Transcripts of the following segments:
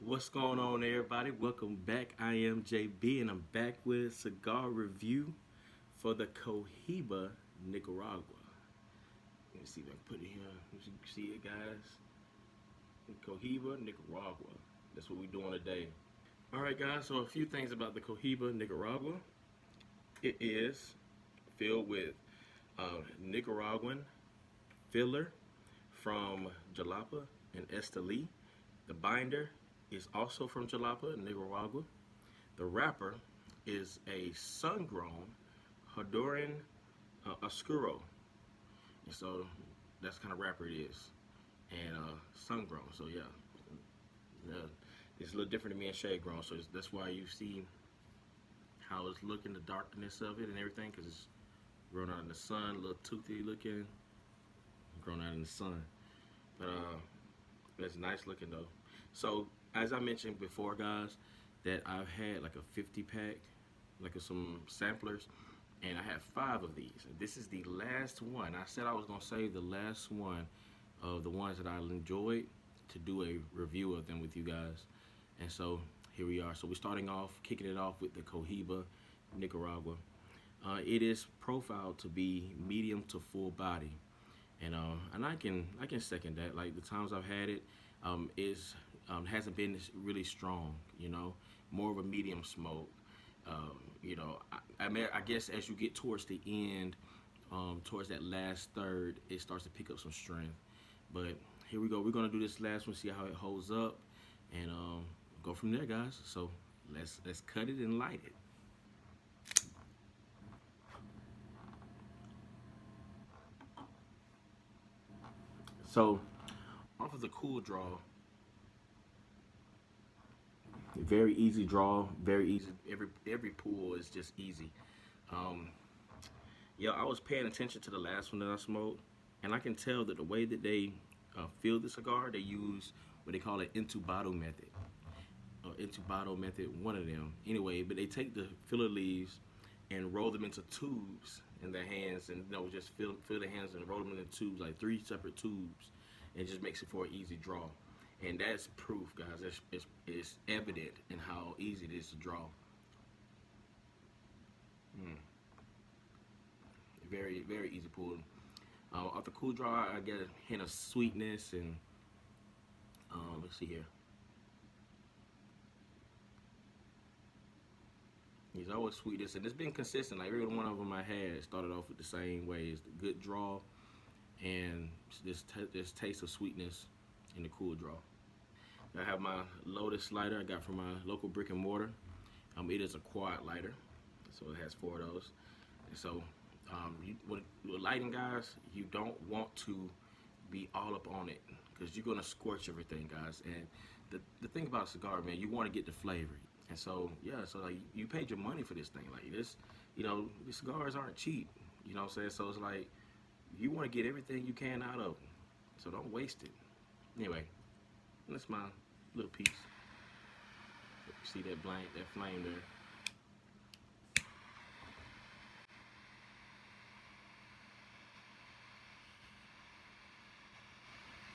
What's going on, everybody? Welcome back. I am JB, and I'm back with a cigar review for the Cohiba Nicaragua. Let me see if I can put it here. You can see it, guys. Cohiba Nicaragua. That's what we're doing today. All right, guys. So a few things about the Cohiba Nicaragua. It is filled with Nicaraguan filler from Jalapa and Esteli. The binder is also from Jalapa, Nicaragua. The wrapper is a sun-grown Honduran Oscuro. And so that's the kind of wrapper it is. And sun-grown. So yeah, it's a little different than being shade-grown. So that's why you see how it's looking, the darkness of it and everything, because it's grown out in the sun, a little toothy looking, grown out in the sun. But it's nice looking though. So as I mentioned before, guys, that I've had like a 50 pack, like some samplers, and I have 5 of these. And this is the last one. I said I was gonna save the last one of the ones that I enjoyed to do a review of them with you guys. And so here we are. So we're starting off, kicking it off with the Cohiba Nicaragua. It is profiled to be medium to full body, and I can second that. Like the times I've had it, is hasn't been really strong. More of a medium smoke. I guess as you get towards the end, towards that last third, it starts to pick up some strength. But here we go. We're gonna do this last one, see how it holds up, and go from there, guys. So let's cut it and light it. So off of the cool draw, very easy draw, very easy. Every pull is just easy. Um, yeah, I was paying attention to the last one that I smoked, and I can tell that the way that they fill the cigar, they use what they call an intubado method. Intubado method, one of them. Anyway, but they take the filler leaves and roll them into tubes in their hands, and just fill their hands and roll them into tubes, like 3 separate tubes, and it just makes it for an easy draw. And that's proof, guys. It's evident in how easy it is to draw. Mm. Very, very easy pull. Off the cool draw, I get a hint of sweetness, and let's see here. He's always sweetness, and it's been consistent. Like every one of them I had started off with the same way. It's a good draw, and this taste of sweetness in the cool draw. I have my Lotus lighter I got from my local brick and mortar. It is a quad lighter, so it has 4 of those. And so, with lighting, guys, you don't want to be all up on it because you're gonna scorch everything, guys. And the thing about a cigar, man, you want to get the flavor. And so, yeah, so like you paid your money for this thing, like this. The cigars aren't cheap. You know what I'm saying? So it's like you want to get everything you can out of them. So don't waste it. Anyway, that's my little piece. You see that flame there.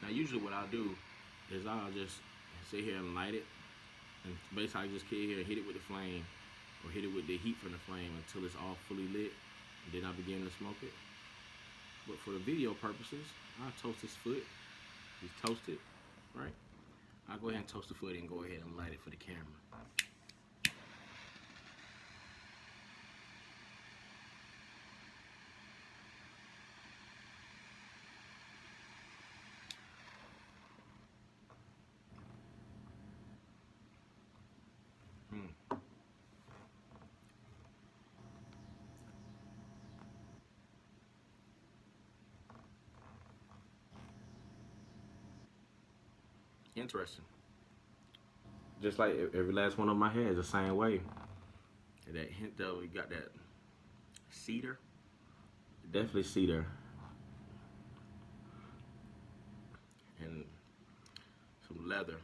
Now, usually what I'll do is I'll just sit here and light it, and basically I just sit here and hit it with the flame, or hit it with the heat from the flame until it's all fully lit, and then I begin to smoke it. But for the video purposes, I'll toast this foot. Just toast it, right? I'll go ahead and toast the foot and go ahead and light it for the camera. Hmm. Interesting. Just like every last one of my heads, the same way. And that hint though, we got that cedar. Definitely cedar. And some leather.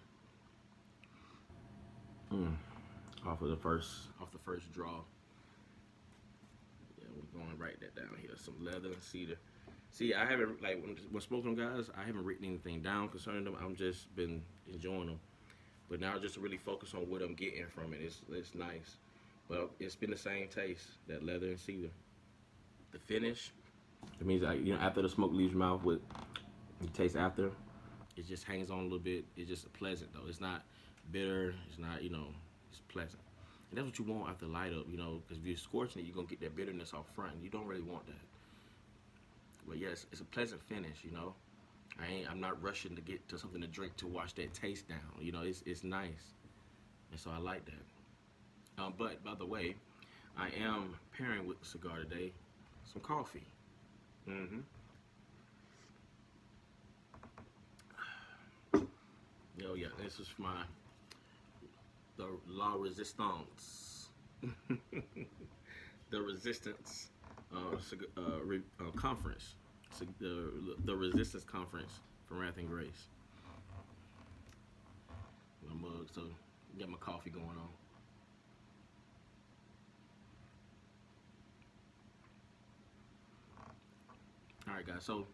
Mm. Off the first draw. Yeah, we're going to write that down here. Some leather and cedar. See, I haven't when smoking them, guys. I haven't written anything down concerning them. I'm just been enjoying them. But now just to really focus on what I'm getting from it, it's nice. But it's been the same taste, that leather and cedar. The finish, it means like, after the smoke leaves your mouth, with you taste after, it just hangs on a little bit. It's just pleasant though. It's not bitter. It's not, it's pleasant. And that's what you want after light up, because if you're scorching it, you're gonna get that bitterness off front. And you don't really want that. But yes, it's a pleasant finish. I'm not rushing to get to something to drink to wash that taste down. It's nice, and so I like that. But by the way, I am pairing with the cigar today some coffee. Mm-hmm. Yeah, this is the La Resistance, the Resistance conference, the Resistance conference from Wrath and Grace. My mug, so get my coffee going on. All right, guys. So,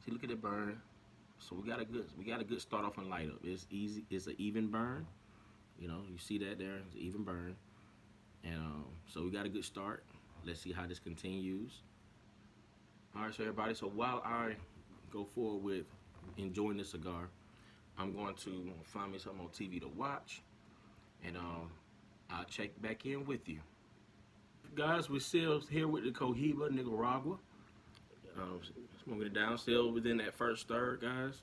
see, look at it burn. So we got a good start off and light up. It's easy. It's an even burn. You see that there. It's an even burn, and so we got a good start. Let's see how this continues. All right, so everybody. So while I go forward with enjoying this cigar, I'm going to find me something on TV to watch, and I'll check back in with you. Guys, we're still here with the Cohiba Nicaragua. Smoking it down, still within that first third, guys.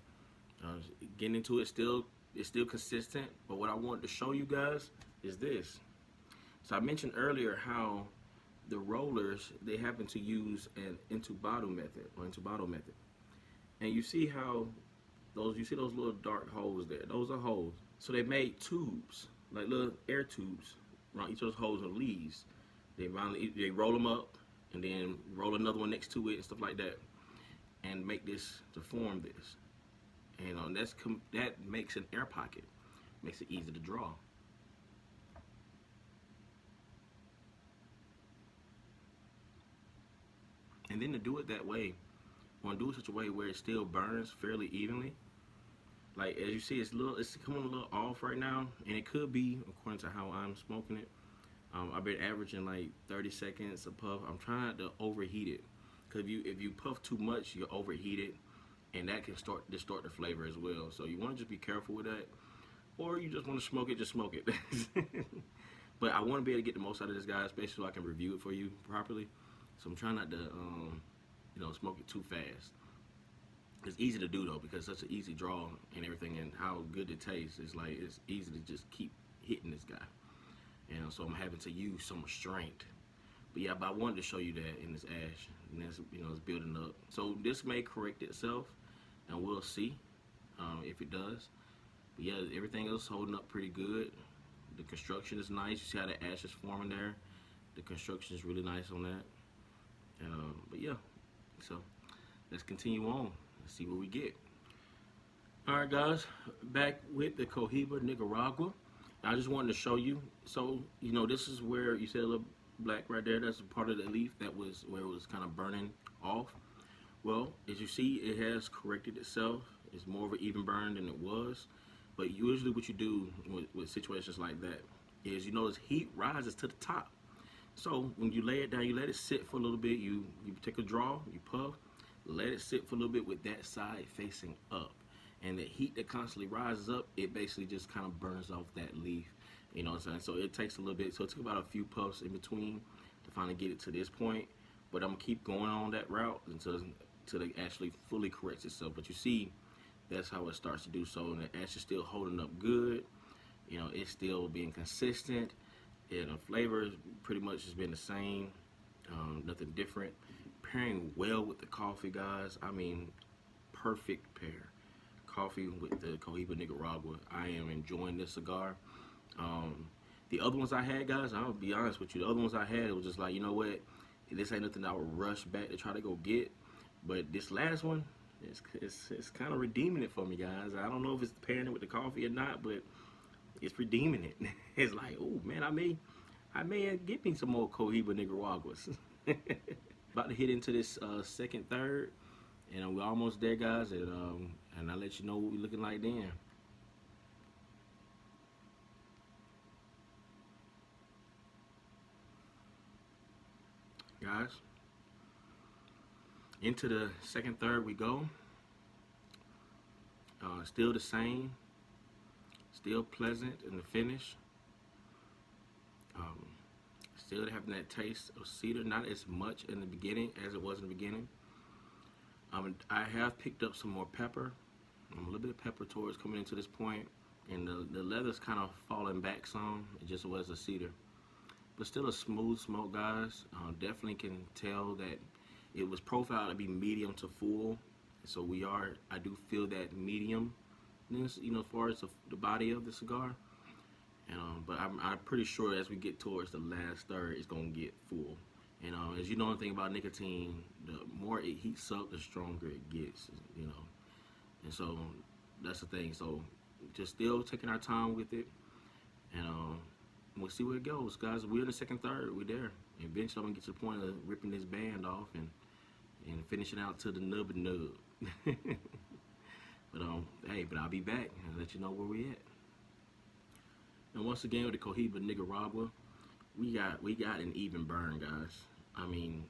Getting into it, it's still consistent. But what I wanted to show you guys is this. So I mentioned earlier how the rollers, they happen to use an intubado method, and you see how those little dark holes there. Those are holes. So they made tubes, like little air tubes, around each of those holes or leaves. They roll them up, and then roll another one next to it and stuff like that, and make this to form this. And that makes an air pocket, makes it easy to draw. And then to do it that way, I want to do it such a way where it still burns fairly evenly. Like as you see, it's coming a little off right now, and it could be according to how I'm smoking it. I've been averaging like 30 seconds a puff. I'm trying not to overheat it, because if you puff too much, you overheat it, and that can distort the flavor as well. So you want to just be careful with that, or you just want to smoke it, just smoke it. But I want to be able to get the most out of this, guy, especially so I can review it for you properly. So I'm trying not to, smoke it too fast. It's easy to do though, because it's such an easy draw and everything, and how good it tastes. It's easy to just keep hitting this guy. So I'm having to use some restraint. But I wanted to show you that in this ash, and it's building up. So this may correct itself, and we'll see if it does. But yeah, everything else is holding up pretty good. The construction is nice. You see how the ash is forming there. The construction is really nice on that. But yeah, so let's continue on. Let's see what we get. All right, guys, back with the Cohiba Nicaragua. I just wanted to show you. So this is where you see a little black right there. That's a part of the leaf that was where it was kind of burning off. Well, as you see, it has corrected itself. It's more of an even burn than it was. But usually what you do with situations like that is, this heat rises to the top. So when you lay it down, you let it sit for a little bit. You take a draw, you puff, let it sit for a little bit with that side facing up. And the heat that constantly rises up, it basically just kind of burns off that leaf. You know what I'm saying? So it takes a little bit. So it took about a few puffs in between to finally get it to this point. But I'm going to keep going on that route until it actually fully corrects itself. But you see, that's how it starts to do so. And the ash is still holding up good. It's still being consistent. And the flavor pretty much has been the same. Nothing different. Pairing well with the coffee, guys. I mean, perfect pair. Coffee with the Cohiba Nicaragua. I am enjoying this cigar. The other ones I had, guys, I'll be honest with you. The other ones I had, it was just like, you know what? This ain't nothing I would rush back to try to go get. But this last one, it's kind of redeeming it for me, guys. I don't know if it's pairing it with the coffee or not, but it's redeeming it. It's like, oh man, I may get me some more Cohiba Nicaraguas. About to hit into this second third, and we're almost there, guys. And I'll let you know what we're looking like then. guys. Into the second third we go. Still the same. Still pleasant in the finish. Um, Still having that taste of cedar, not as much in the beginning as it was in the beginning. I have picked up some more pepper. A little bit of pepper towards coming into this point, and the leather's kind of falling back some. It just was a cedar, but still a smooth smoke, guys. Definitely can tell that it was profiled to be medium to full. So I do feel that medium, as far as the body of the cigar. But I'm pretty sure as we get towards the last third, it's gonna get full. And as you know, one thing about nicotine, the more it heats up, the stronger it gets. And so that's the thing. So just still taking our time with it, and we'll see where it goes, guys. We're in the second third. We're there. Eventually, I'm gonna get to the point of ripping this band off and finishing out to the nub and nub. But but I'll be back and let you know where we at. And once again with the Cohiba Nicaragua, we got an even burn, guys. I mean,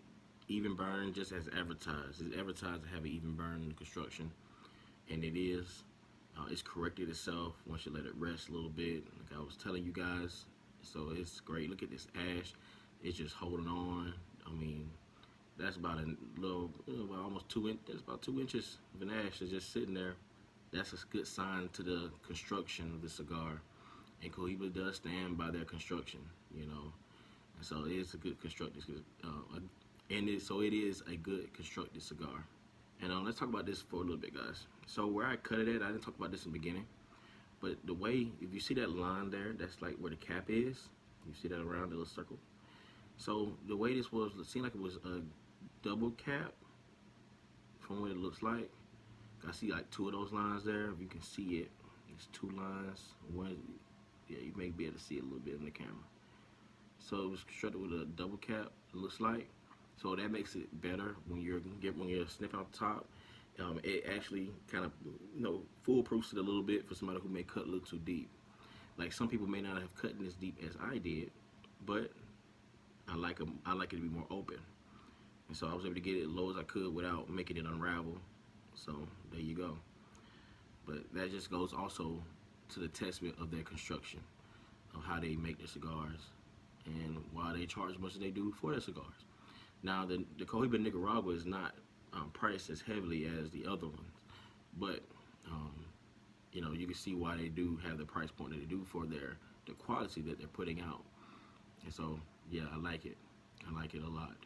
even burn just as advertised. It's advertised to have an even burn in the construction, and it is. It's corrected itself once you let it rest a little bit. Like I was telling you guys, so it's great. Look at this ash; it's just holding on. I mean, that's about a little, almost 2 inches. That's about 2 inches of an ash that's just sitting there. That's a good sign to the construction of the cigar. And Cohiba does stand by their construction, and so it is a good constructed, so it is a good constructed cigar. And let's talk about this for a little bit, guys. So where I cut it at, I didn't talk about this in the beginning, but the way, if you see that line there, that's like where the cap is. You see that around the little circle. So the way this was, it seemed like it was a double cap from what it looks like. I see like 2 of those lines there. If you can see it, it's 2 lines. One, yeah, you may be able to see it a little bit in the camera. So it was constructed with a double cap, it looks like. So that makes it better when you're sniffing off the top. It actually kind of foolproofs it a little bit for somebody who may cut a little too deep. Like some people may not have cut as deep as I did, but I like it to be more open. And so I was able to get it as low as I could without making it unravel. So there you go. But that just goes also to the testament of their construction, of how they make their cigars, and why they charge as much as they do for their cigars. Now, the Cohiba Nicaragua is not priced as heavily as the other ones, but you can see why they do have the price point that they do for the quality that they're putting out. And so, yeah, I like it. I like it a lot.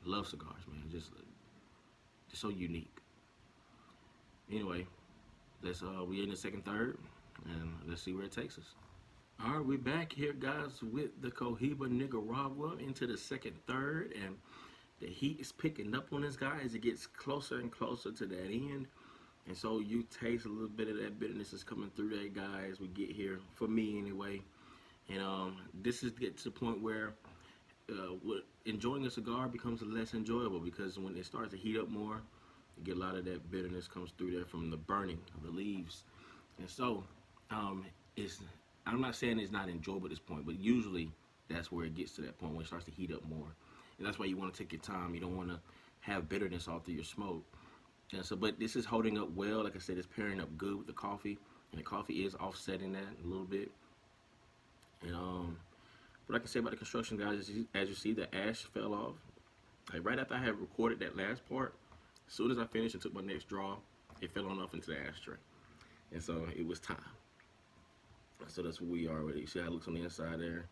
Love cigars, man. Just so unique. Anyway, we're in the second third, and let's see where it takes us. All right, we're back here, guys, with the Cohiba Nicaragua into the second third, and the heat is picking up on this guy as it gets closer and closer to that end. And so you taste a little bit of that bitterness is coming through there, guys, as we get here, for me anyway. And this is get to the point where enjoying a cigar becomes less enjoyable, because when it starts to heat up more, you get a lot of that bitterness comes through there from the burning of the leaves. And so I'm not saying it's not enjoyable at this point, but usually that's where it gets to that point when it starts to heat up more. And that's why you want to take your time. You don't want to have bitterness all through your smoke. And so, but this is holding up well. Like I said, it's pairing up good with the coffee, and the coffee is offsetting that a little bit. And what I can say about the construction, guys, is as you see, the ash fell off. Like right after I had recorded that last part, as soon as I finished and took my next draw, it fell on off into the ashtray. And so it was time. So that's where we are with it. You see how it looks on the inside there.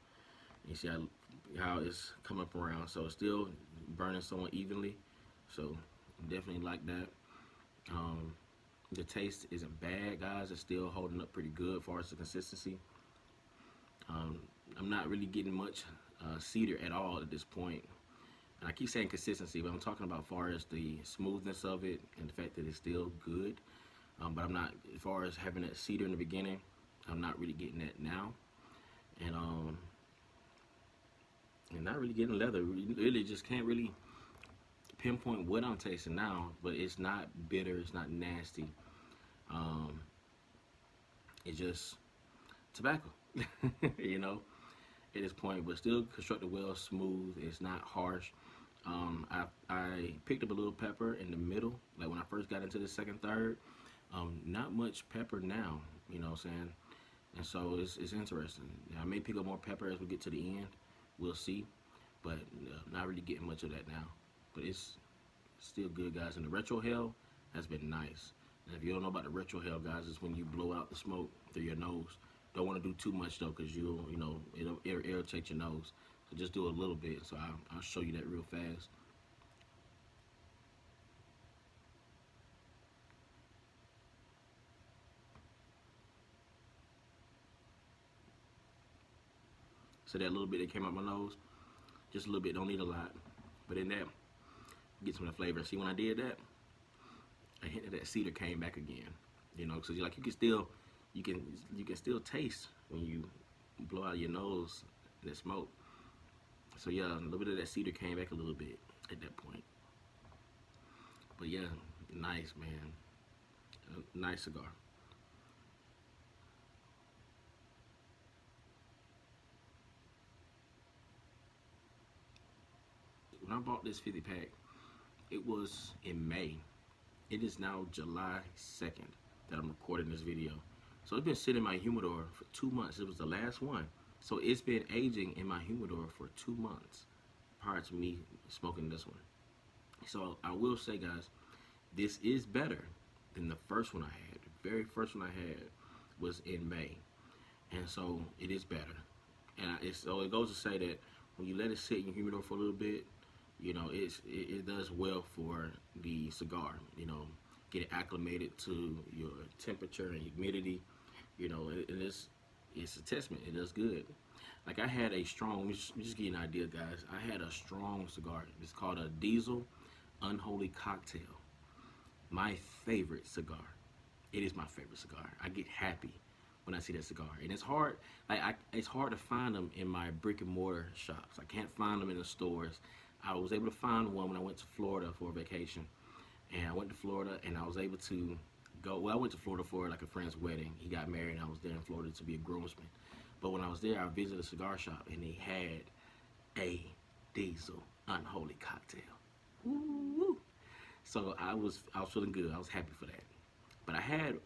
You see how it's coming up around. So it's still burning somewhat evenly. So definitely like that. The taste isn't bad, guys. It's still holding up pretty good as far as the consistency. I'm not really getting much cedar at all at this point. And I keep saying consistency, but I'm talking about as far as the smoothness of it and the fact that it's still good. But I'm not, as far as having that cedar in the beginning, I'm not really getting that now. And not really getting leather. Really just can't really pinpoint what I'm tasting now, but it's not bitter, it's not nasty. It's just tobacco, at this point, but still constructed well, smooth. It's not harsh. I picked up a little pepper in the middle, like when I first got into the second, third. Not much pepper now, you know what I'm saying? And so it's interesting. I may pick up more pepper as we get to the end. We'll see. But not really getting much of that now. But it's still good, guys. And the retro hell has been nice. And if you don't know about the retro hell, guys, it's when you blow out the smoke through your nose. Don't want to do too much though, because it'll irritate your nose. So just do a little bit. So I'll show you that real fast. So that little bit that came out my nose, just a little bit. Don't need a lot. But in that, get some of the flavor. See, when I did that, a hint of that cedar came back again. You know, because like you can still taste when you blow out your nose and the smoke. So yeah, a little bit of that cedar came back a little bit at that point. But yeah, nice, man. A nice cigar. When I bought this 50 pack, it was in May. It is now July 2nd that I'm recording this video. So it's been sitting in my humidor for 2 months. It was the last one. So it's been aging in my humidor for 2 months prior to me smoking this one. So I will say, guys, this is better than the first one I had. The very first one I had was in May. And so it is better. And so it goes to say that when you let it sit in your humidor for a little bit, you know, it does well for the cigar. You know, get it acclimated to your temperature and humidity. You know, it's a testament. It does good. Like I had a strong, just give you an idea, guys. I had a strong cigar. It's called a Diesel Unholy Cocktail. My favorite cigar. It is my favorite cigar. I get happy when I see that cigar, and it's hard. It's hard to find them in my brick and mortar shops. I can't find them in the stores. I was able to find one when I went to Florida for a vacation, and I went to Florida, and I was able to go. Well, I went to Florida for like a friend's wedding. He got married, and I was there in Florida to be a groomsman. But when I was there, I visited a cigar shop, and they had a Diesel Unholy Cocktail. Woo! So I was feeling good. I was happy for that. But I had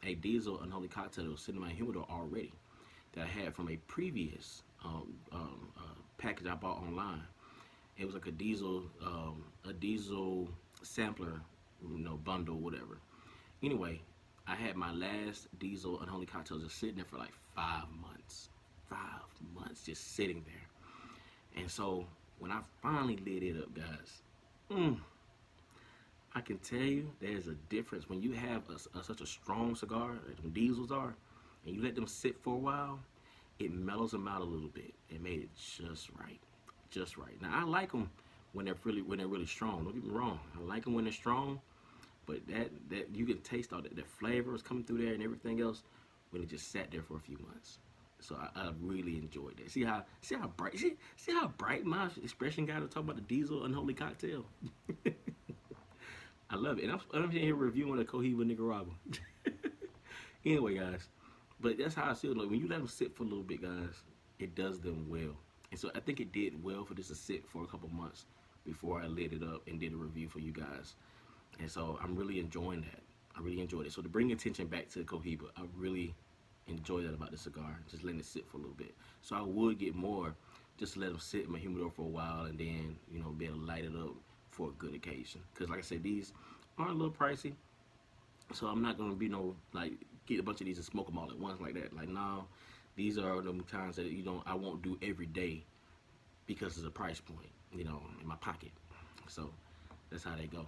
a Diesel Unholy Cocktail that was sitting in my humidor already that I had from a previous package I bought online. It was like a diesel sampler, bundle, whatever. Anyway, I had my last Diesel Unholy Cocktail just sitting there for like 5 months. 5 months just sitting there. And so when I finally lit it up, guys, I can tell you there's a difference when you have such a strong cigar, like them Diesels are, and you let them sit for a while. It mellows them out a little bit. It made it just right, just right. Now I like them when they're really strong. Don't get me wrong. I like them when they're strong, but that you can taste all that flavor is coming through there and everything else when it just sat there for a few months. So I really enjoyed that. See how bright my expression got to talk about the Diesel Unholy Cocktail. I love it. And I'm here reviewing a Cohiba Nicaragua. Anyway, guys. But that's how I feel. Like when you let them sit for a little bit, guys, it does them well. And so I think it did well for this to sit for a couple months before I lit it up and did a review for you guys. And so I'm really enjoying that. I really enjoyed it. So to bring attention back to the Cohiba, I really enjoy that about the cigar. Just letting it sit for a little bit. So I would get more just to let them sit in my humidor for a while and then, be able to light it up for a good occasion. Because like I said, these are a little pricey. So I'm not going to be get a bunch of these and smoke them all at once like that. Like, no, these are the times that, I won't do every day because it's a price point, in my pocket. So that's how they go.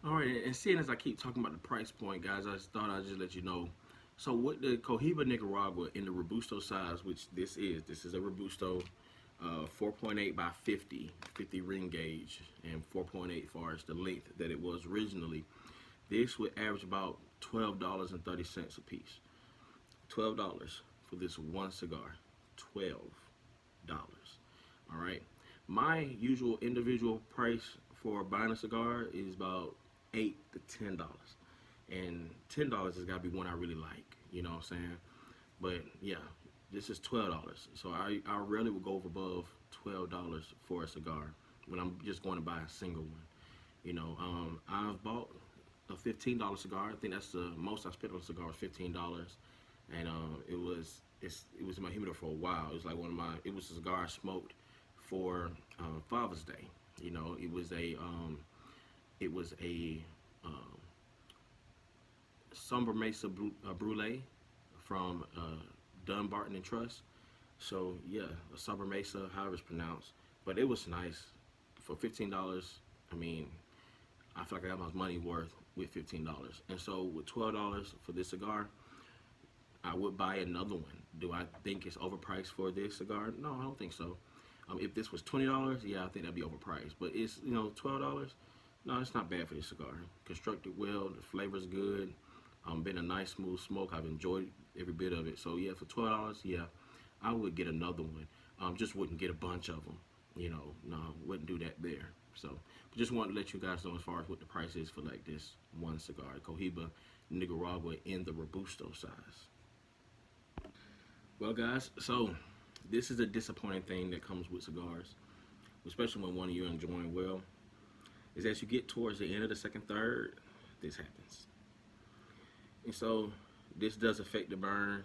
All right, and seeing as I keep talking about the price point, guys, I just thought I'd just let you know. So with the Cohiba Nicaragua in the Robusto size, which this is a Robusto 4.8 by 50 ring gauge, and 4.8 far as the length that it was originally. This would average about $12.30 a piece. $12 for this one cigar. $12. All right. My usual individual price for buying a cigar is about $8 to $10, and $10 has got to be one I really like. You know what I'm saying? But yeah, this is $12. So I rarely would go above $12 for a cigar when I'm just going to buy a single one. I've bought a $15 cigar. I think that's the most I spent on a cigar was $15, and it was in my humidor for a while. It was like it was a cigar I smoked for Father's Day. It was a Somber Mesa Brulee from Dunbarton and Trust. So yeah, a Somber Mesa, however it's pronounced, but it was nice for $15. I mean, I feel like I got my money worth with $15. And so with $12 for this cigar, I would buy another one. Do I think it's overpriced for this cigar? No, I don't think so. If this was $20, yeah, I think that'd be overpriced. But it's $12. No, it's not bad for this cigar. Constructed well, the flavor's good. Been a nice smooth smoke. I've enjoyed every bit of it. So yeah, for $12, yeah, I would get another one. Just wouldn't get a bunch of them. No, wouldn't do that there. So, just wanted to let you guys know as far as what the price is for like this one cigar, Cohiba Nicaragua in the Robusto size. Well, guys, so this is a disappointing thing that comes with cigars, especially when one of you are enjoying well, is as you get towards the end of the second third, this happens. And so this does affect the burn.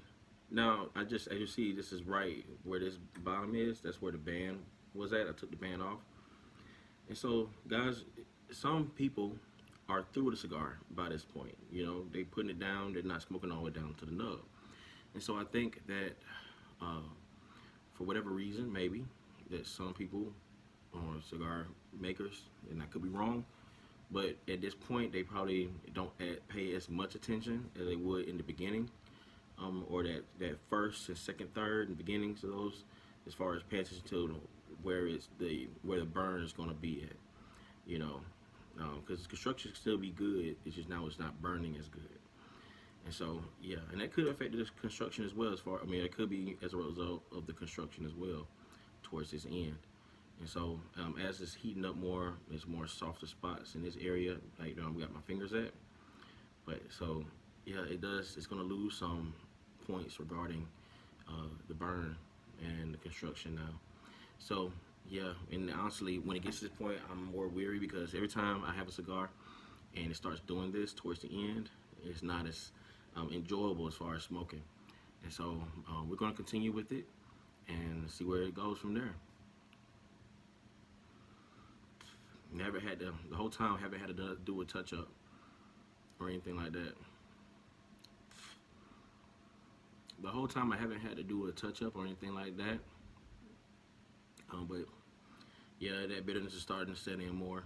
Now, as you see, this is right where this bottom is. That's where the band was at. I took the band off. And so, guys, some people are through the cigar by this point. They putting it down. They're not smoking all the way down to the nub. And so I think that for whatever reason, maybe, that some people or cigar makers, and I could be wrong, but at this point, they probably don't pay as much attention as they would in the beginning, or that first and second, third, and beginnings of those, as far as paying attention to where the burn is going to be at, because construction can still be good. It's just now it's not burning as good, and so yeah, and that could affect the construction as well. It could be as a result of the construction as well towards this end. And so as it's heating up more, there's more softer spots in this area, like we got my fingers at. But so yeah, it's going to lose some points regarding the burn and the construction now. So yeah, and honestly, when it gets to this point, I'm more weary because every time I have a cigar and it starts doing this towards the end, it's not as enjoyable as far as smoking. And so we're going to continue with it and see where it goes from there. Never had to, the whole time, haven't had to do a touch up or anything like that. The whole time I haven't had to do a touch up or anything like that. But yeah, that bitterness is starting to set in more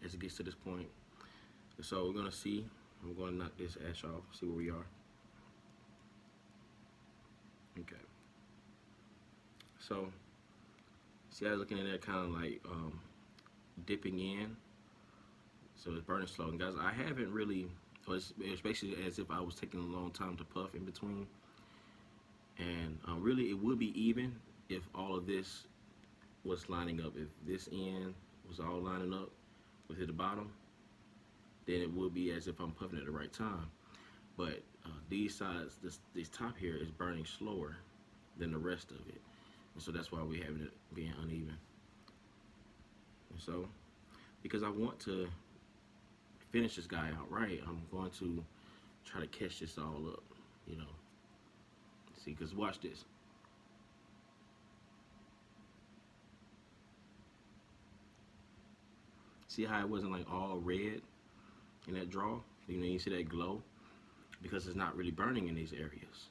as it gets to this point. So we're gonna see. I'm gonna knock this ash off, see where we are. Okay. So see, I was looking at that kind of like dipping in. So it's burning slow. And guys, I haven't really, it's basically as if I was taking a long time to puff in between. And really, it would be even if all of this was lining up. If this end was all lining up with the bottom, then it would be as if I'm puffing at the right time. But these sides, this top here is burning slower than the rest of it. And so that's why we're having it being uneven. And so, because I want to finish this guy out right, I'm going to try to catch this all up, See, because watch this. See how it wasn't like all red in that draw? You see that glow? Because it's not really burning in these areas,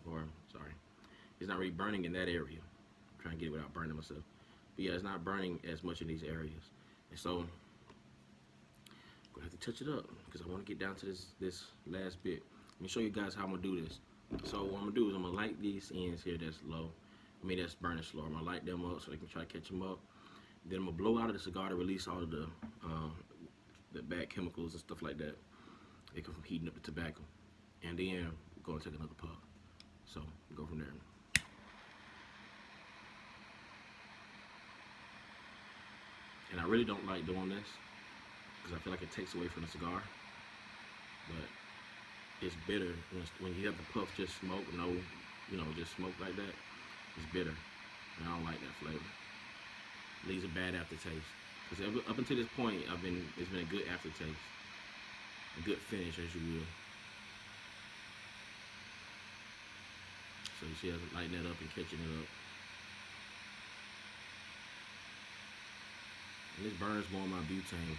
or sorry, it's not really burning in that area. I'm trying to get it without burning myself. But yeah, it's not burning as much in these areas. And so, I'm gonna have to touch it up because I want to get down to this last bit. Let me show you guys how I'm gonna do this. So what I'm gonna do is I'm gonna light these ends here that's low. That's burning slow. I'm gonna light them up so they can try to catch them up. Then I'm gonna blow out of the cigar to release all of the bad chemicals and stuff like that. They come from heating up the tobacco. And then we're gonna take another puff. So go from there. And I really don't like doing this because I feel like it takes away from the cigar. But it's bitter when you have the puff just smoke, no just smoked like that, it's bitter. And I don't like that flavor. It leaves a bad aftertaste. Because up until this point, it's been a good aftertaste, a good finish, as you will. So you see us lighting it up and catching it up. And this burns more of my butane.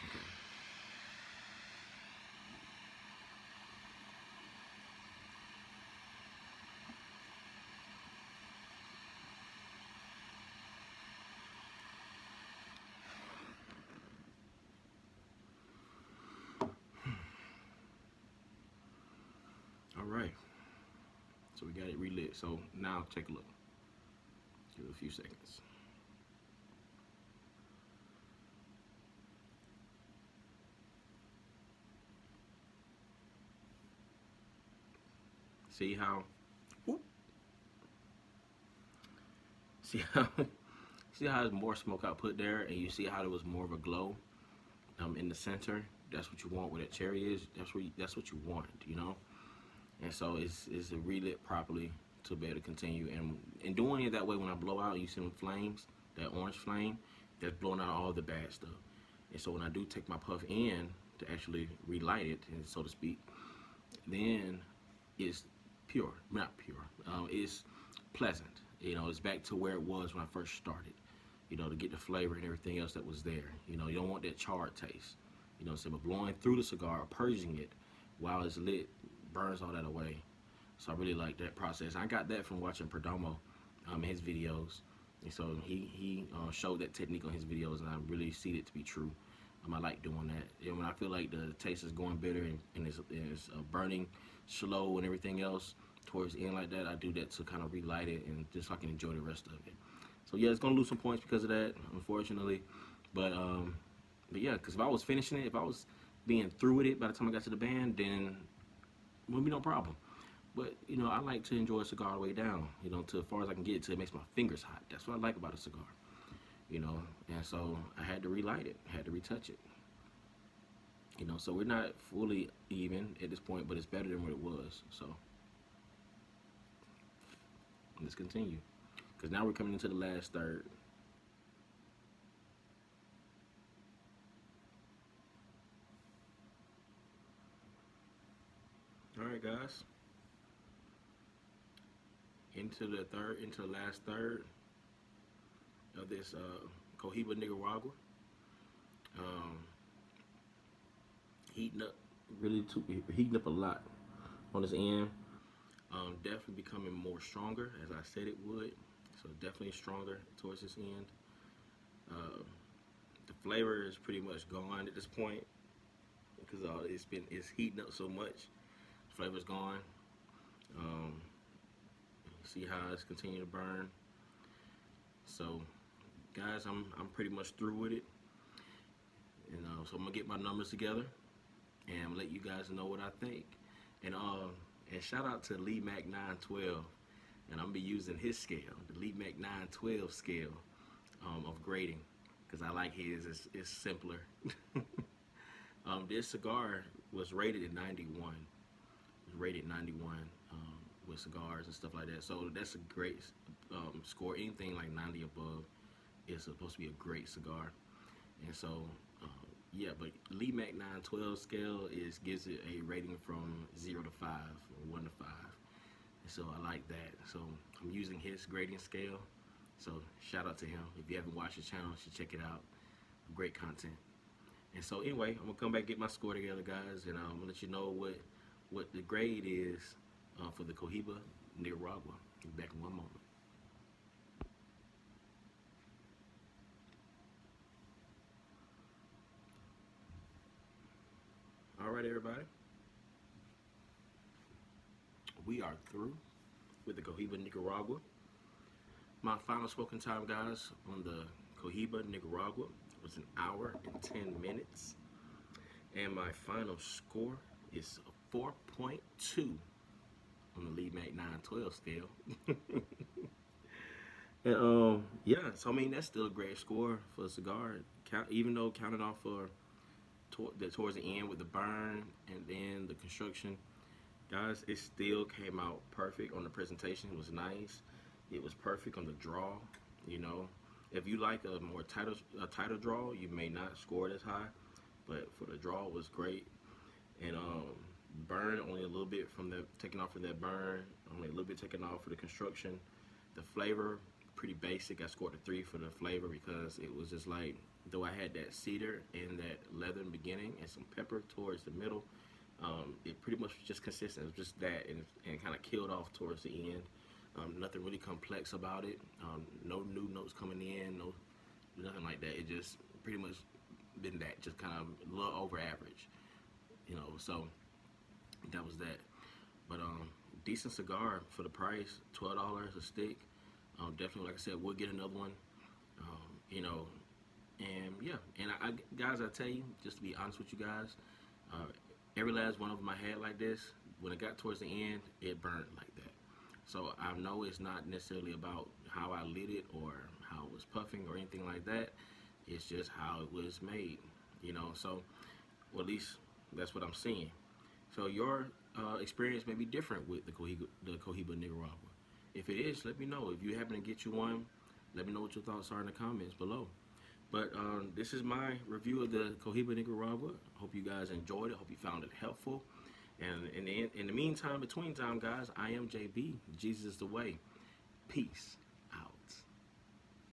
Okay. All right. So we got it relit. So now take a look. Give it a few seconds. See how? Whoop. See how? See how there's more smoke output there, and you see how there was more of a glow in the center. That's what you want where that cherry is. That's what you want, And so it's relit properly to be able to continue. And doing it that way, when I blow out, you see them flames, that orange flame, that's blowing out all the bad stuff. And so when I do take my puff in to actually relight it, so to speak, then it's pure, not pure. It's pleasant. It's back to where it was when I first started. To get the flavor and everything else that was there. You don't want that charred taste. So but blowing through the cigar, purging it while it's lit, burns all that away. So I really like that process. I got that from watching Perdomo, his videos. And so he showed that technique on his videos, and I really see it to be true. I like doing that. And when I feel like the taste is going bitter and it's burning slow and everything else towards the end like that, I do that to kind of relight it and just so I can enjoy the rest of it. So yeah, it's gonna lose some points because of that, unfortunately. But yeah, because if I was finishing it, if I was being through with it by the time I got to the band, then it would be no problem. But I like to enjoy a cigar all the way down, to as far as I can get it till it makes my fingers hot. That's what I like about a cigar, And so I had to relight it, had to retouch it. So we're not fully even at this point, but it's better than what it was. So let's continue, because now we're coming into the last third. All right, guys. Into the last third of this Cohiba Nicaragua. Um, heating up, heating up a lot on this end. Definitely becoming more stronger, as I said it would. So definitely stronger towards this end. The flavor is pretty much gone at this point because it's heating up so much. The flavor's gone. See how it's continuing to burn. So, guys, I'm pretty much through with it. So I'm gonna get my numbers together and let you guys know what I think. And shout out to Lee Mac 912, and I'm gonna be using his scale, the Lee Mac 912 scale of grading, because I like his. It's simpler. This cigar was rated at 91. It was rated 91 with cigars and stuff like that. So that's a great score. Anything like 90 above is supposed to be a great cigar. And so, yeah, but Lee Mac 912 scale gives it a rating from 0 to 5, or 1 to 5. And so I like that. So I'm using his grading scale. So shout out to him. If you haven't watched his channel, you should check it out. Great content. And so anyway, I'm gonna come back and get my score together, guys, and I'm gonna let you know what the grade is for the Cohiba Nicaragua. Be back in one moment. All right, everybody. We are through with the Cohiba Nicaragua. My final smoking time, guys, on the Cohiba Nicaragua was 1 hour and 10 minutes. And my final score is a 4.2 on the Lee Mac 912 scale. And yeah, so I mean that's still a great score for a cigar. Even though counted off for towards the end with the burn and then the construction, guys, it still came out perfect on the presentation. It was nice. It was perfect on the draw. You know, if you like a tighter draw, you may not score it as high, but for the draw it was great. And burn only a little bit from the taking off from that burn, only a little bit taken off for the construction. The flavor pretty basic. I scored a 3 for the flavor because it was just like, though I had that cedar and that leather in the beginning and some pepper towards the middle, it pretty much was just consistent. It was just that, and kind of killed off towards the end. Nothing really complex about it. No new notes coming in. No, nothing like that. It just pretty much been that, just kind of a little over average. So that was that. But decent cigar for the price, $12 a stick. Definitely, like I said, we'll get another one. You know, and yeah, and guys, I tell you, just to be honest with you guys, uh, every last one of them I had like this, when it got towards the end, it burned like that. So I know it's not necessarily about how I lit it or how it was puffing or anything like that. It's just how it was made. So well, at least that's what I'm seeing. So your experience may be different with the Cohiba Nicaragua. If it is, let me know. If you happen to get you one, let me know what your thoughts are in the comments below. But this is my review of the Cohiba Nicaragua. Hope you guys enjoyed it. Hope you found it helpful. And in the meantime, between time, guys, I am JB. Jesus is the way. Peace.